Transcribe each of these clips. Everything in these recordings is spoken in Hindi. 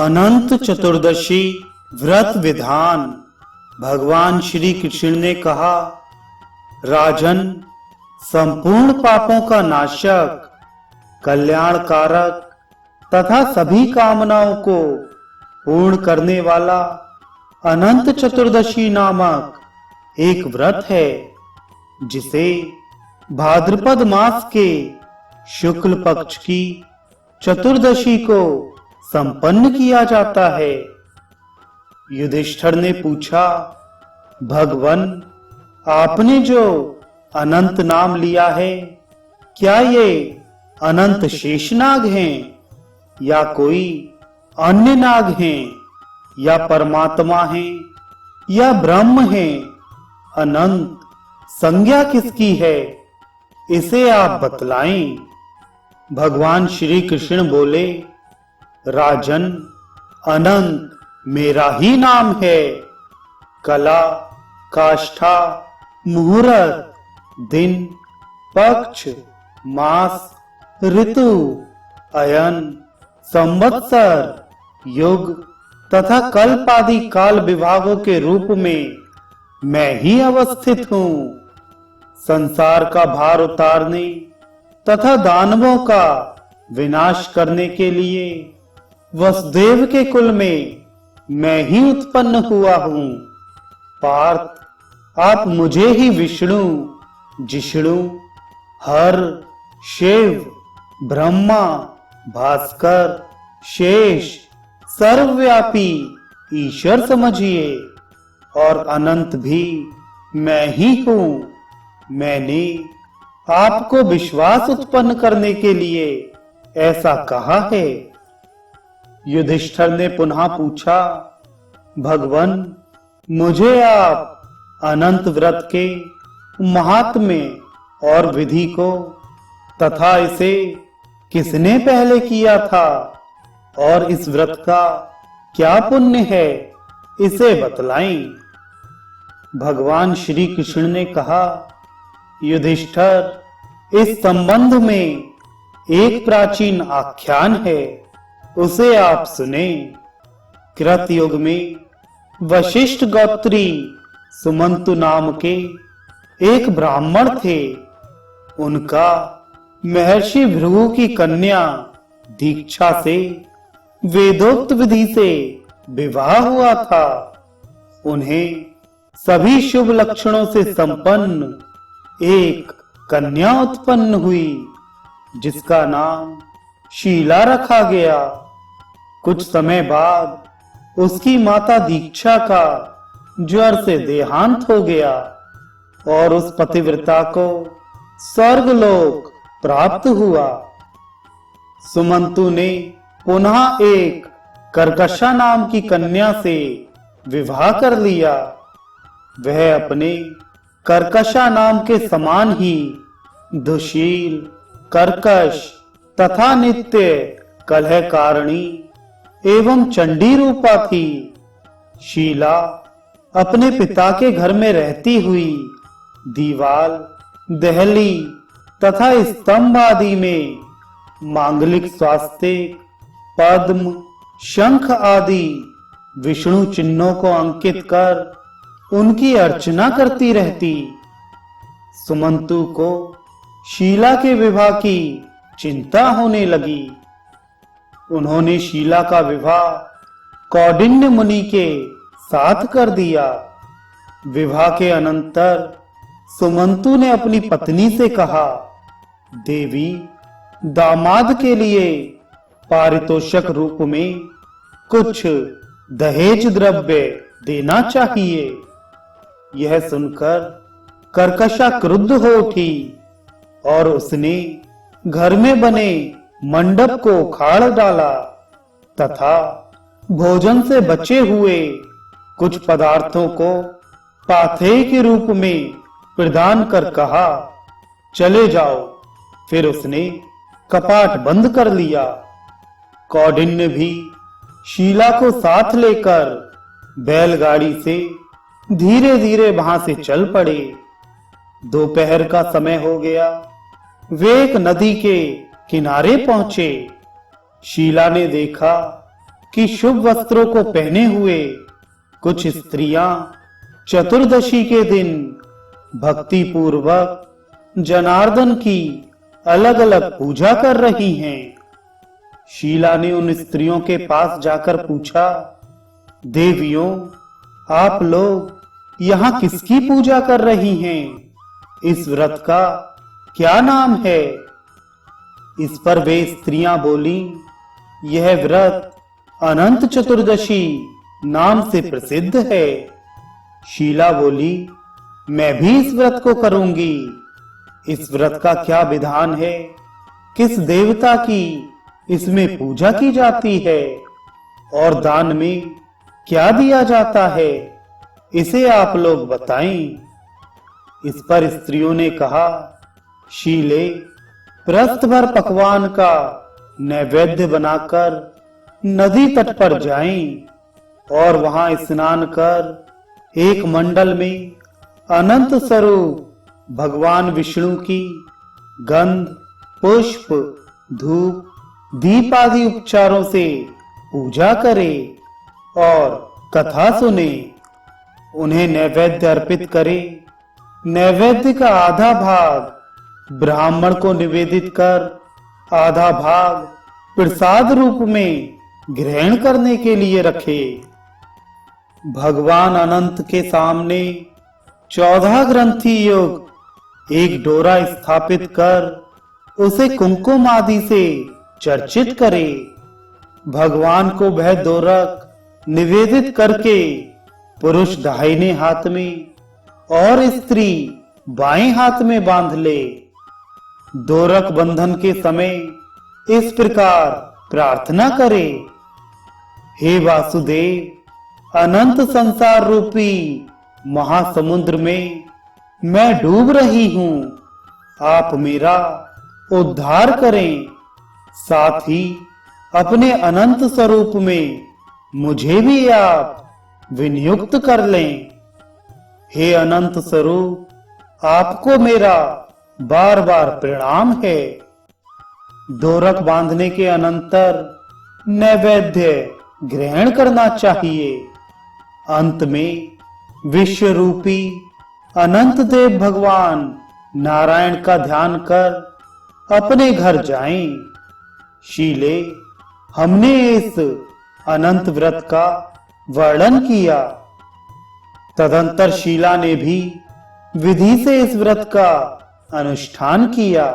अनंत चतुर्दशी व्रत विधान। भगवान श्री कृष्ण ने कहा, राजन, संपूर्ण पापों का नाशक, कल्याणकारक तथा सभी कामनाओं को पूर्ण करने वाला अनंत चतुर्दशी नामक एक व्रत है, जिसे भाद्रपद मास के शुक्ल पक्ष की चतुर्दशी को संपन्न किया जाता है। युधिष्ठिर ने पूछा, भगवन, आपने जो अनंत नाम लिया है, क्या ये अनंत शेषनाग हैं या कोई अन्य नाग हैं या परमात्मा हैं या ब्रह्म हैं? अनंत संज्ञा किसकी है, इसे आप बतलाएं। भगवान श्री कृष्ण बोले, राजन, अनंत मेरा ही नाम है। कला, काष्ठा, मुहूर्त, दिन, पक्ष, मास, ऋतु, अयन, संवत्सर, युग तथा कल्प आदि काल विभागों के रूप में मैं ही अवस्थित हूँ। संसार का भार उतारने तथा दानवों का विनाश करने के लिए वसुदेव के कुल में मैं ही उत्पन्न हुआ हूँ। पार्थ, आप मुझे ही विष्णु, जिष्णु, हर, शिव, ब्रह्मा, भास्कर, शेष, सर्वव्यापी ईश्वर समझिए, और अनंत भी मैं ही हूँ। मैंने आपको विश्वास उत्पन्न करने के लिए ऐसा कहा है। युधिष्ठिर ने पुनः पूछा, भगवन, मुझे आप अनंत व्रत के महात्म्य और विधि को तथा इसे किसने पहले किया था और इस व्रत का क्या पुण्य है, इसे बतलाएं। भगवान श्री कृष्ण ने कहा, युधिष्ठिर, इस संबंध में एक प्राचीन आख्यान है, उसे आप सुने। कृत युग में वशिष्ठ गोत्री सुमंतु नाम के एक ब्राह्मण थे। उनका महर्षि भृगु की कन्या दीक्षा से वेदोक्त विधि से विवाह हुआ था। उन्हें सभी शुभ लक्षणों से संपन्न एक कन्या उत्पन्न हुई, जिसका नाम शीला रखा गया। कुछ समय बाद उसकी माता दीक्षा का ज्वर से देहांत हो गया और उस पतिव्रता को स्वर्गलोक प्राप्त हुआ। सुमंतु ने पुनः एक कर्कशा नाम की कन्या से विवाह कर लिया। वह अपने कर्कशा नाम के समान ही दुशील, कर्कश तथा नित्य कलहकारिणी एवं चंडी रूपा थी। शीला अपने पिता के घर में रहती हुई दीवाल, दहली तथा स्तंभ आदि में मांगलिक स्वास्तिक, पद्म, शंख आदि विष्णु चिन्हों को अंकित कर उनकी अर्चना करती रहती। सुमंतु को शीला के विवाह की चिंता होने लगी। उन्होंने शीला का विवाह कौंडिन्य मुनि के साथ कर दिया। विवाह के अनंतर सुमंतु ने अपनी पत्नी से कहा, देवी, दामाद के लिए पारितोषक रूप में कुछ दहेज द्रव्य देना चाहिए। यह सुनकर कर्कशा क्रुद्ध हो उठी और उसने घर में बने मंडप को उखाड़ डाला तथा भोजन से बचे हुए कुछ पदार्थों को पाथेय के रूप में प्रदान कर कहा, चले जाओ। फिर उसने कपाट बंद कर लिया। कौंडिन्य भी शीला को साथ लेकर बैलगाड़ी से धीरे धीरे वहां से चल पड़े। दोपहर का समय हो गया। वे एक नदी के किनारे पहुंचे। शीला ने देखा कि शुभ वस्त्रों को पहने हुए कुछ स्त्रियां चतुर्दशी के दिन भक्ति पूर्वक जनार्दन की अलग अलग पूजा कर रही हैं। शीला ने उन स्त्रियों के पास जाकर पूछा, देवियों, आप लोग यहाँ किसकी पूजा कर रही हैं? इस व्रत का क्या नाम है? इस पर वे स्त्रियां बोली, यह व्रत अनंत चतुर्दशी नाम से प्रसिद्ध है। शीला बोली, मैं भी इस व्रत को करूंगी। इस व्रत का क्या विधान है? किस देवता की इसमें पूजा की जाती है और दान में क्या दिया जाता है, इसे आप लोग बताएं। इस पर स्त्रियों ने कहा, शीले, प्रस्थ भर पकवान का नैवेद्य बनाकर नदी तट पर जाएं और वहां स्नान कर एक मंडल में अनंत स्वरूप भगवान विष्णु की गंध, पुष्प, धूप, दीप आदि उपचारों से पूजा करे और कथा सुने। उन्हें नैवेद्य अर्पित करे। नैवेद्य का आधा भाग ब्राह्मण को निवेदित कर आधा भाग प्रसाद रूप में ग्रहण करने के लिए रखे। भगवान अनंत के सामने 14 ग्रंथि युक्त एक डोरा स्थापित कर उसे कुमकुम आदि से चर्चित करे। भगवान को वह दोरक निवेदित करके पुरुष दाहिने हाथ में और स्त्री बाएं हाथ में बांध ले। दोरक बंधन के समय इस प्रकार प्रार्थना करे, हे वासुदेव, अनंत संसार रूपी महासमुद्र में मैं डूब रही हूं। आप मेरा उद्धार करें। साथ ही अपने अनंत स्वरूप में मुझे भी आप विनियुक्त कर लें। हे अनंत स्वरूप, आपको मेरा बार बार प्रणाम है। दोरक बांधने के अनंतर नैवेद्य ग्रहण करना चाहिए। अंत में विश्व रूपी अनंत देव भगवान नारायण का ध्यान कर अपने घर जाएं। शीले, हमने इस अनंत व्रत का वर्णन किया। तदंतर शीला ने भी विधि से इस व्रत का अनुष्ठान किया।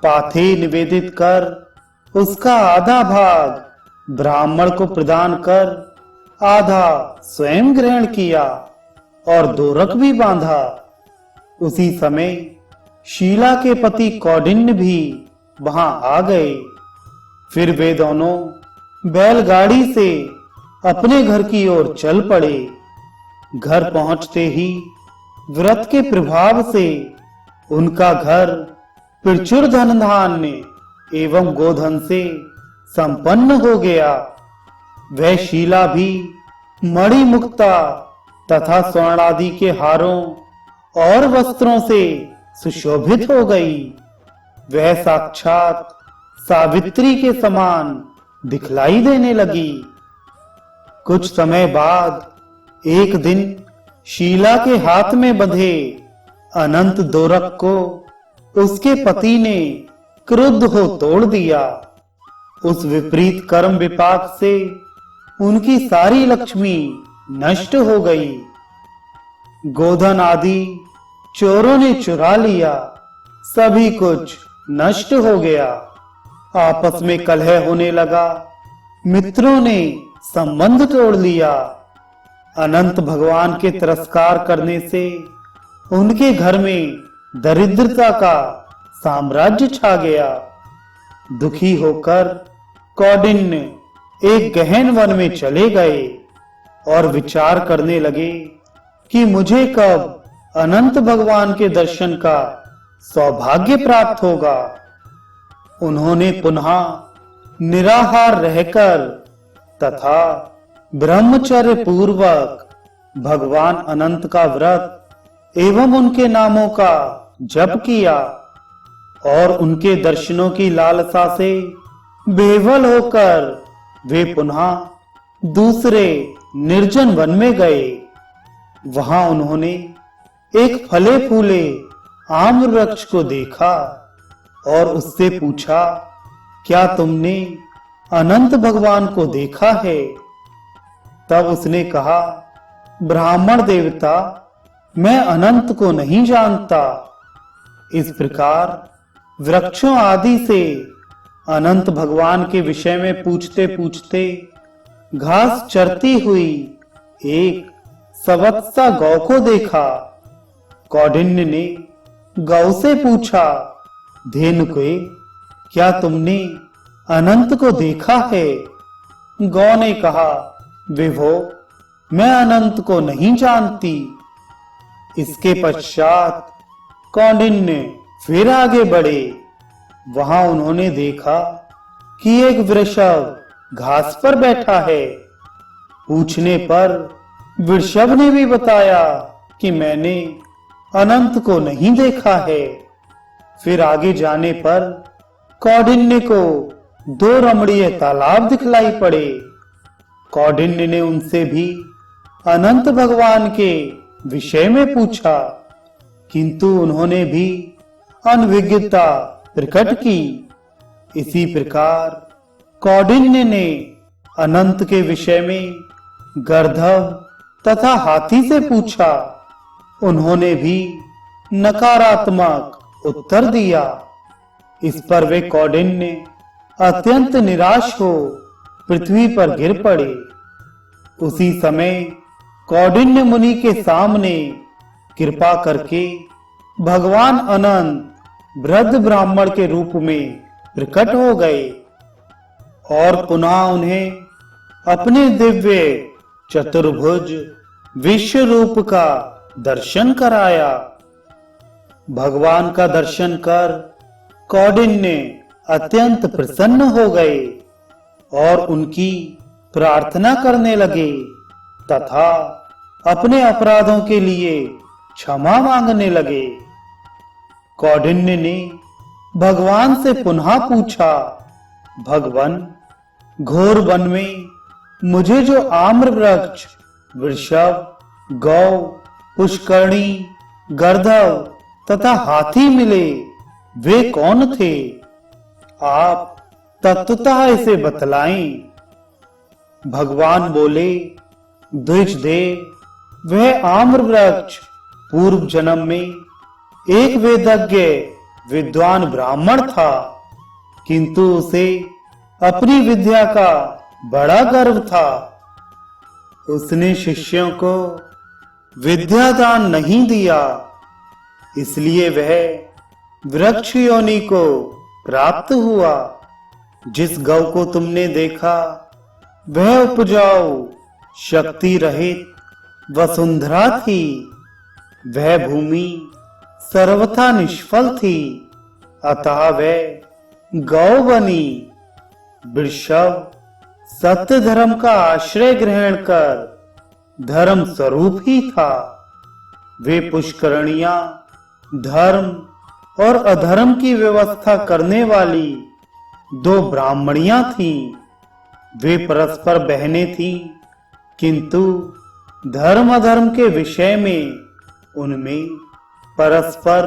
पाथे निवेदित कर उसका आधा भाग ब्राह्मण को प्रदान कर आधा स्वयं ग्रहण किया और दोरक भी बांधा। उसी समय शीला के पति कौंडिन्य भी वहां आ गए। फिर वे दोनों बैलगाड़ी से अपने घर की ओर चल पड़े। घर पहुंचते ही व्रत के प्रभाव से उनका घर प्रचुर धन धान्य एवं गोधन से संपन्न हो गया। वह शीला भी मणि मुक्ता तथा स्वर्ण आदि के हारों और वस्त्रों से सुशोभित हो गई। वह साक्षात सावित्री के समान दिखलाई देने लगी। कुछ समय बाद एक दिन शीला के हाथ में बंधे अनंत दोरक को उसके पति ने क्रुद्ध हो तोड़ दिया। उस विपरीत कर्म विपाक से उनकी सारी लक्ष्मी नष्ट हो गई। गोधन आदि चोरों ने चुरा लिया। सभी कुछ नष्ट हो गया। आपस में कलह होने लगा। मित्रों ने संबंध तोड़ लिया। अनंत भगवान के तिरस्कार करने से उनके घर में दरिद्रता का साम्राज्य छा गया। दुखी होकर कौंडिन्य एक गहन वन में चले गए और विचार करने लगे कि मुझे कब अनंत भगवान के दर्शन का सौभाग्य प्राप्त होगा। उन्होंने पुनः निराहार रहकर तथा ब्रह्मचर्य पूर्वक भगवान अनंत का व्रत एवं उनके नामों का जप किया और उनके दर्शनों की लालसा से बेवल होकर वे पुनः दूसरे निर्जन वन में गए। वहां उन्होंने एक फले फूले आम्र वृक्ष को देखा और उससे पूछा, क्या तुमने अनंत भगवान को देखा है? तब उसने कहा, ब्राह्मण देवता, मैं अनंत को नहीं जानता। इस प्रकार वृक्षों आदि से अनंत भगवान के विषय में पूछते पूछते घास चरती हुई एक सवत्सा गौ को देखा। कौंडिन्य ने गौ से पूछा, धेनुके, क्या तुमने अनंत को देखा है? गौ ने कहा, विभो, मैं अनंत को नहीं जानती। इसके पश्चात कौंडिन्य फिर आगे बढ़े। वहां उन्होंने देखा कि एक वृषभ घास पर बैठा है। पूछने पर वृषभ ने भी बताया कि मैंने अनंत को नहीं देखा है। फिर आगे जाने पर कौंडिन्य को 2 रमणीय तालाब दिखलाई पड़े। कौंडिन्य ने उनसे भी अनंत भगवान के विषय में पूछा, किंतु उन्होंने भी अनभिज्ञता प्रकट की। इसी प्रकार कौंडिन्य ने अनंत के विषय में गर्दभ तथा हाथी से पूछा। उन्होंने भी नकारात्मक उत्तर दिया। इस पर वे कौंडिन्य अत्यंत निराश हो पृथ्वी पर गिर पड़े। उसी समय कौंडिन्य मुनि के सामने कृपा करके भगवान अनंत वृद्ध ब्राह्मण के रूप में प्रकट हो गए और पुनः उन्हें अपने दिव्य चतुर्भुज विश्व रूप का दर्शन कराया। भगवान का दर्शन कर कौंडिन्य अत्यंत प्रसन्न हो गए और उनकी प्रार्थना करने लगे तथा अपने अपराधों के लिए क्षमा मांगने लगे। कौंडिन्य ने भगवान से पुनः पूछा, भगवान, घोर वन में मुझे जो आम्र वृक्ष, वृषभ, गौ, पुष्करणी, गर्दभ तथा हाथी मिले, वे कौन थे? आप तत्वतः इसे बतलाएं। भगवान बोले, द्विजदेव, वह आम्र वृक्ष पूर्व जन्म में एक वेदज्ञ विद्वान ब्राह्मण था, किंतु उसे अपनी विद्या का बड़ा गर्व था। उसने शिष्यों को विद्या दान नहीं दिया, इसलिए वह वृक्ष योनि को प्राप्त हुआ। जिस गौ को तुमने देखा वह उपजाऊ शक्ति रहित वसुंधरा थी। वह भूमि सर्वथा निष्फल थी, अतः वह गौ बनी। वृषभ सत्य धर्म का आश्रय ग्रहण कर धर्म स्वरूप ही था। वे पुष्करणियां धर्म और अधर्म की व्यवस्था करने वाली 2 ब्राह्मणियां थीं। वे परस्पर बहनें थीं, किंतु धर्म अधर्म के विषय में उनमें परस्पर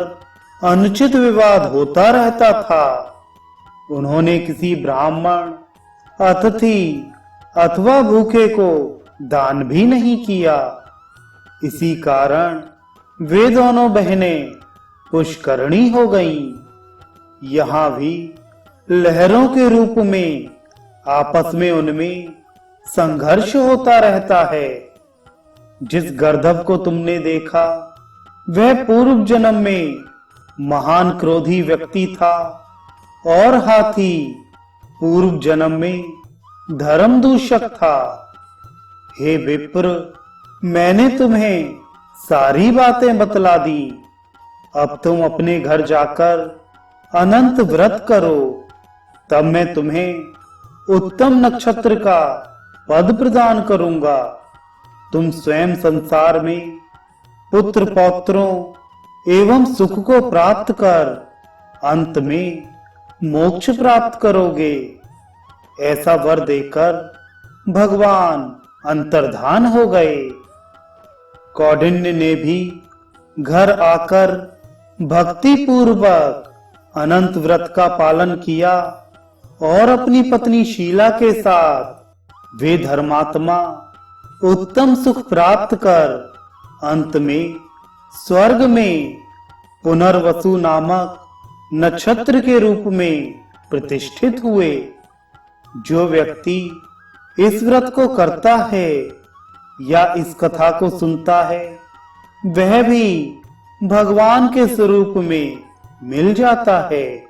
अनुचित विवाद होता रहता था। उन्होंने किसी ब्राह्मण, अतिथि अथवा भूखे को दान भी नहीं किया। इसी कारण वे दोनों बहनें पुष्करणी हो गईं। यहाँ भी लहरों के रूप में आपस में उनमें संघर्ष होता रहता है। जिस गर्दभ को तुमने देखा वह पूर्व जन्म में महान क्रोधी व्यक्ति था और हाथी पूर्व जन्म में धर्म दूषक था। हे विप्र, मैंने तुम्हें सारी बातें बतला दी। अब तुम अपने घर जाकर अनंत व्रत करो, तब मैं तुम्हें उत्तम नक्षत्र का पद प्रदान करूंगा। तुम स्वयं संसार में पुत्र पौत्रों एवं सुख को प्राप्त कर अंत में मोक्ष प्राप्त करोगे। ऐसा वर देकर भगवान अंतर्धान हो गए। कौंडिन्य ने भी घर आकर भक्ति पूर्वक अनंत व्रत का पालन किया और अपनी पत्नी शीला के साथ वे धर्मात्मा उत्तम सुख प्राप्त कर अंत में स्वर्ग में पुनर्वसु नामक नक्षत्र के रूप में प्रतिष्ठित हुए। जो व्यक्ति इस व्रत को करता है या इस कथा को सुनता है वह भी भगवान के स्वरूप में मिल जाता है।